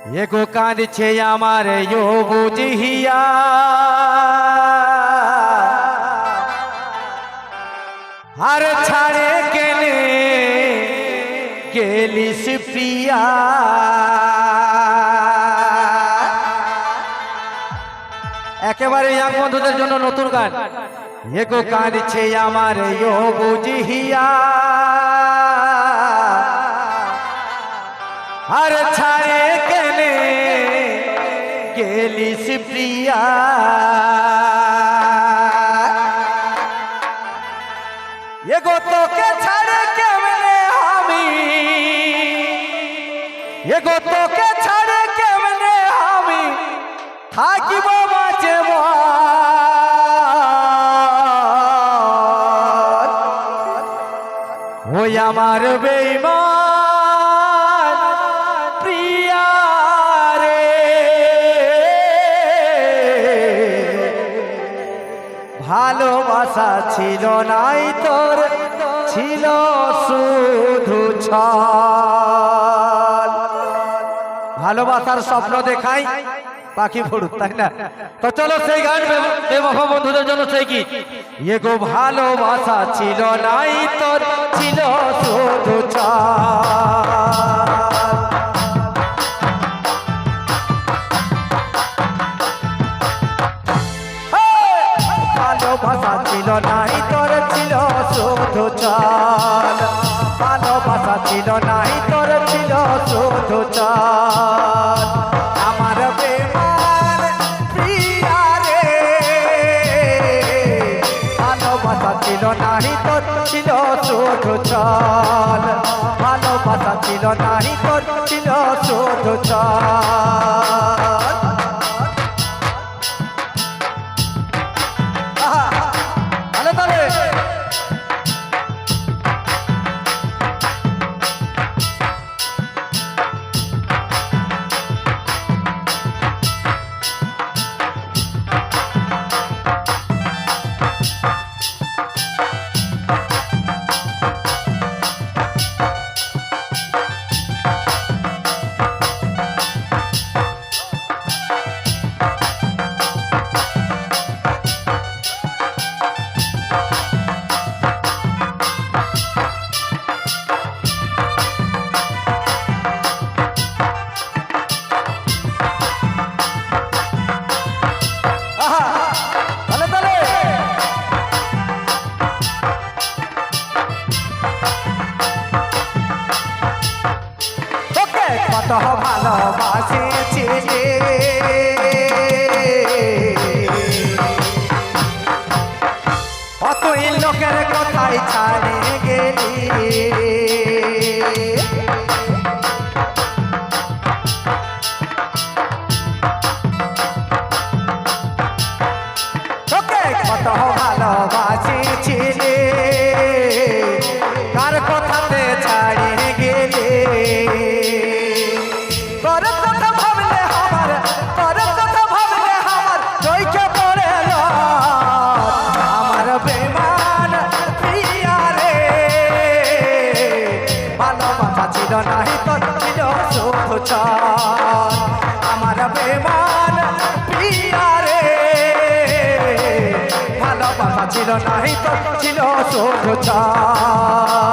एगो कान छे आमार यो बुझिया हर छाड़े केने गेलिस प्रिया একেবারে ইয়াং বন্ধুদের জন্য নতুন গান এগো কাঁদছে আমার ইয়ো বুঝিয়া আর ছাড়ে কেনে গেলিস প্রিয়া এগো তোকে ছাড়ে কেমনে আমি এগো তোকে ছাড়ে কেমনে আমি থাকিব বাঁচে ওই আমার বেঈমান প্রিয়া রে ভালোবাসা ছিল নাই তোর ছিল শুধু ছল ভালোবাসার স্বপ্ন দেখাই পাখি ফুড়ুক তাই না তো চলো সেই গান বেবফা বন্ধুদের জন্য সেই কি এগো ভালোবাসা ছিল নাই তোর ছিল শুধু ভালোবাসা ছিল নাই তোর ছিল শুধু চাল ভালোবাসা ছিল নাই তোর ছিল শুধু চাল আমার বেমান প্রিয়া রে ভালোবাসা ছিল নাই তোর ছিল শুধু চাল ভালোবাসা ছিল নাই তোর ছিল শুধু চাল কত ভালোবাসেছি কতই লোকের কথাই ছাড়ে গেলি তোকে কত ভালোবাসেছিলি কার কথাতে ছাড়িয়ে গেলি নাহি তোর ছিল শুধু চাল আমার বেমান প্রিয়া রে ভালোবাসা ছিল নাহি তোর ছিল শুধু চাল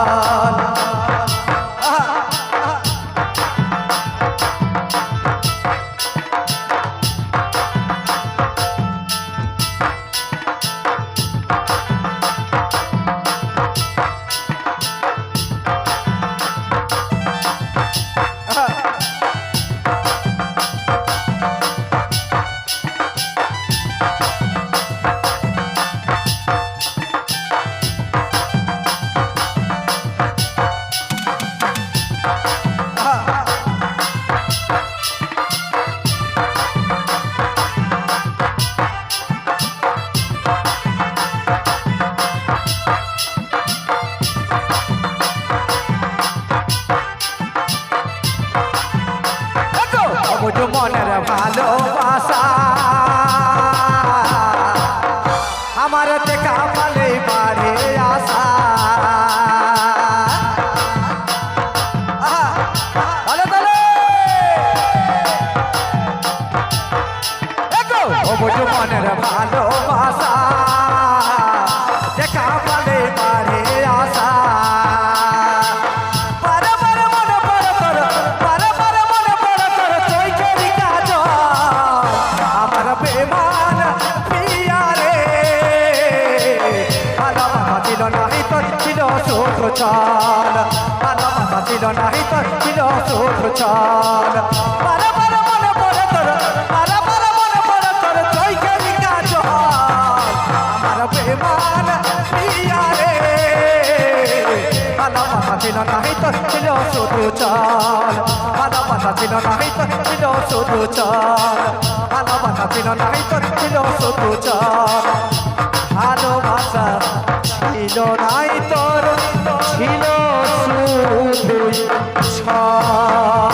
মনের ভালোবাসা আমার দেখা পালে বাড়ে আসা ভালোবাসা দেখা পালে বারে আশা বারবার মনে পড়ে তোর বারবার মনে পড়ে তোর চোখের কাজল আমার বেমান প্রিয়া রে ভালোবাসা ছিল নাই তোর ছিল শুধু ছল ভালোবাসা ছিল নাই তোর ছিল শুধু ছল বারবার মনে পড়ে তোর বারবার মনে পড়ে তোর চোখের কাজল আমার বেমান প্রিয়া রে ভালোবাসা ছিল নাই তোর ছিল শুধু ছল ভালোবাসা ছিল নাই তোর ছিল শুধু ছল ভালোবাসা ছিল নাই তোর ছিল শুধু ছল ভালোবাসা ছিল নাই তোর ছিল শুধু ছল